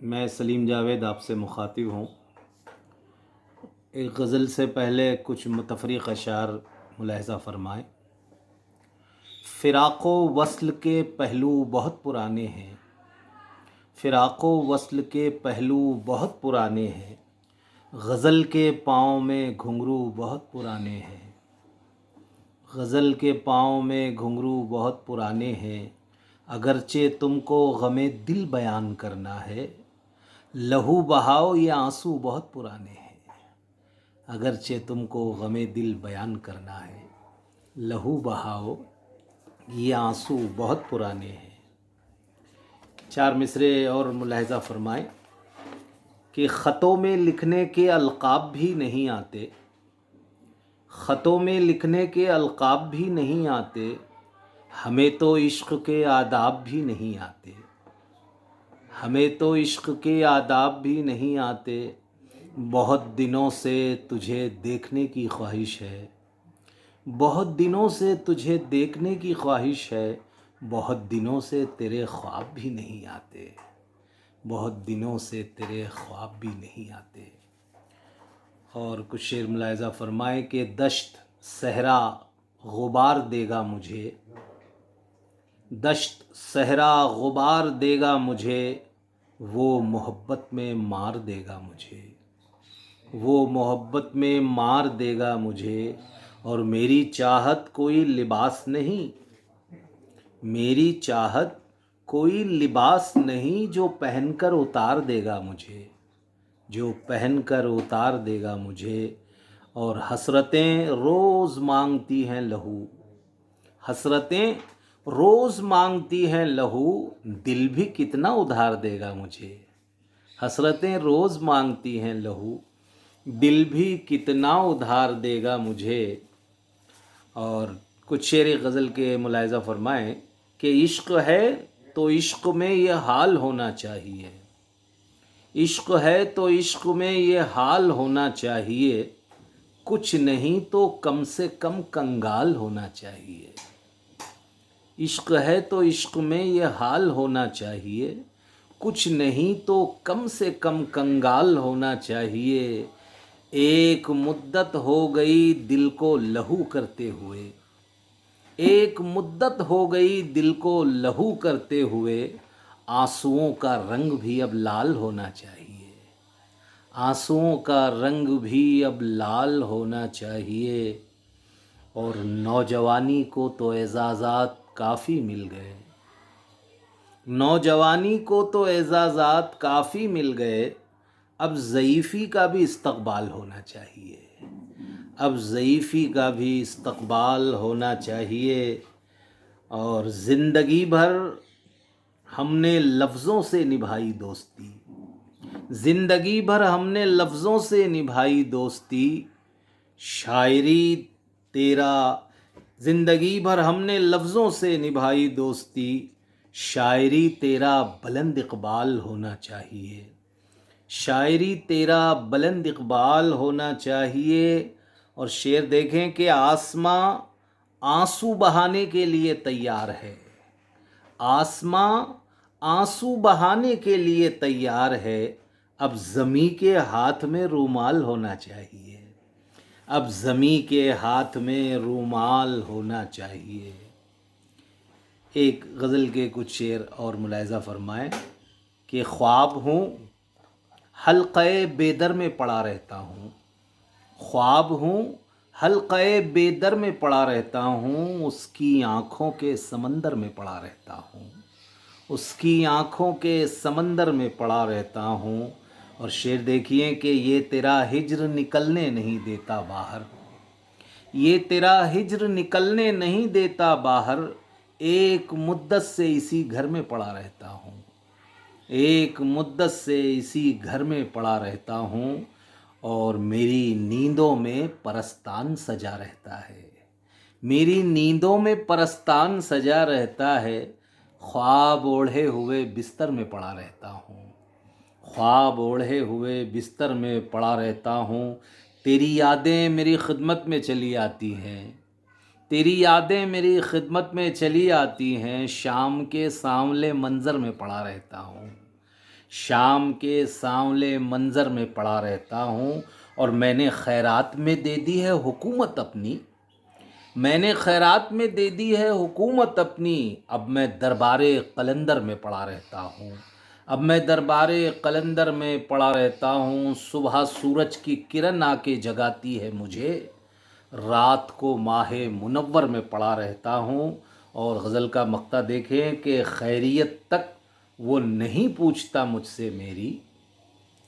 میں سلیم جاوید آپ سے مخاطب ہوں۔ ایک غزل سے پہلے کچھ متفرق اشعار ملاحظہ فرمائیں۔ فراق و وصل کے پہلو بہت پرانے ہیں، فراق و وصل کے پہلو بہت پرانے ہیں، غزل کے پاؤں میں گھنگرو بہت پرانے ہیں، غزل کے پاؤں میں گھنگرو بہت پرانے ہیں، اگرچہ تم کو غم دل بیان کرنا ہے، لہو بہاؤ یہ آنسو بہت پرانے ہیں، اگرچہ تم کو غم دل بیان کرنا ہے، لہو بہاؤ یہ آنسو بہت پرانے ہیں۔ چار مصرے اور ملاحظہ فرمائیں کہ خطوں میں لکھنے کے القاب بھی نہیں آتے، خطوں میں لکھنے کے القاب بھی نہیں آتے، ہمیں تو عشق کے آداب بھی نہیں آتے، ہمیں تو عشق کے آداب بھی نہیں آتے، بہت دنوں سے تجھے دیکھنے کی خواہش ہے، بہت دنوں سے تجھے دیکھنے کی خواہش ہے، بہت دنوں سے تیرے خواب بھی نہیں آتے، بہت دنوں سے تیرے خواب بھی نہیں آتے۔ اور کچھ شعر ملاحظہ فرمائیں کہ دشت صحرا غبار دے گا مجھے، دشت صحرا غبار دے گا مجھے، وہ محبت میں مار دے گا مجھے، وہ محبت میں مار دے گا مجھے، اور میری چاہت کوئی لباس نہیں، میری چاہت کوئی لباس نہیں جو پہن کر اتار دے گا مجھے، جو پہن کر اتار دے گا مجھے، اور حسرتیں روز مانگتی ہیں لہو، حسرتیں روز مانگتی ہیں لہو، دل بھی کتنا ادھار دے گا مجھے، حسرتیں روز مانگتی ہیں لہو، دل بھی کتنا ادھار دے گا مجھے۔ اور کچھ شعر غزل کے ملاحظہ فرمائیں کہ عشق ہے تو عشق میں یہ حال ہونا چاہیے، عشق ہے تو عشق میں یہ حال ہونا چاہیے، کچھ نہیں تو کم سے کم کنگال ہونا چاہیے، عشق ہے تو عشق میں یہ حال ہونا چاہیے، کچھ نہیں تو کم سے کم کنگال ہونا چاہیے، ایک مدت ہو گئی دل کو لہو کرتے ہوئے، ایک مدت ہو گئی دل کو لہو کرتے ہوئے، آنسوؤں کا رنگ بھی اب لال ہونا چاہیے، آنسوؤں کا رنگ بھی اب لال ہونا چاہیے، اور نوجوانی کو تو اعزازات کافی مل گئے، نوجوانی کو تو اعزازات کافی مل گئے، اب ضعیفی کا بھی استقبال ہونا چاہیے، اب ضعیفی کا بھی استقبال ہونا چاہیے، اور زندگی بھر ہم نے لفظوں سے نبھائی دوستی، زندگی بھر ہم نے لفظوں سے نبھائی دوستی، شاعری تیرا زندگی بھر ہم نے لفظوں سے نبھائی دوستی، شاعری تیرا بلند اقبال ہونا چاہیے، شاعری تیرا بلند اقبال ہونا چاہیے۔ اور شعر دیکھیں کہ آسماں آنسو بہانے کے لیے تیار ہے، آسماں آنسو بہانے کے لیے تیار ہے، اب زمیں کے ہاتھ میں رومال ہونا چاہیے، اب زمیں کے ہاتھ میں رومال ہونا چاہیے۔ ایک غزل کے کچھ شعر اور ملاحظہ فرمائیں کہ خواب ہوں حلقۂ بے در میں پڑا رہتا ہوں، خواب ہوں حلقۂ بے در میں پڑا رہتا ہوں، اس کی آنکھوں کے سمندر میں پڑا رہتا ہوں، اس کی آنکھوں کے سمندر میں پڑا رہتا ہوں۔ اور شعر دیکھیے کہ یہ تیرا ہجر نکلنے نہیں دیتا باہر، یہ تیرا ہجر نکلنے نہیں دیتا باہر، ایک مدت سے اسی گھر میں پڑا رہتا ہوں، ایک مدت سے اسی گھر میں پڑا رہتا ہوں، اور میری نیندوں میں پرستان سجا رہتا ہے، میری نیندوں میں پرستان سجا رہتا ہے، خواب اوڑھے ہوئے بستر میں پڑا رہتا ہوں، خواب اوڑھے ہوئے بستر میں پڑا رہتا ہوں، تیری یادیں میری خدمت میں چلی آتی ہیں، تیری یادیں میری خدمت میں چلی آتی ہیں، شام کے سانولے منظر میں پڑا رہتا ہوں، شام کے سانولے منظر میں پڑا رہتا ہوں، اور میں نے خیرات میں دے دی ہے حکومت اپنی، میں نے خیرات میں دے دی ہے حکومت اپنی، اب میں دربار قلندر میں پڑا رہتا ہوں، اب میں دربار قلندر میں پڑا رہتا ہوں، صبح سورج کی کرن آ کے جگاتی ہے مجھے، رات کو ماہ منور میں پڑا رہتا ہوں۔ اور غزل کا مقطع دیکھیں کہ خیریت تک وہ نہیں پوچھتا مجھ سے میری،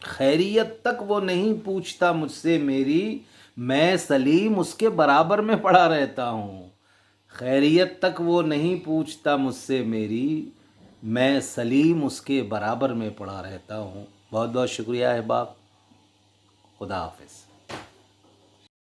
خیریت تک وہ نہیں پوچھتا مجھ سے میری، میں سلیم اس کے برابر میں پڑا رہتا ہوں، خیریت تک وہ نہیں پوچھتا مجھ سے میری، میں سلیم اس کے برابر میں پڑا رہتا ہوں۔ بہت بہت شکریہ احباب، خدا حافظ۔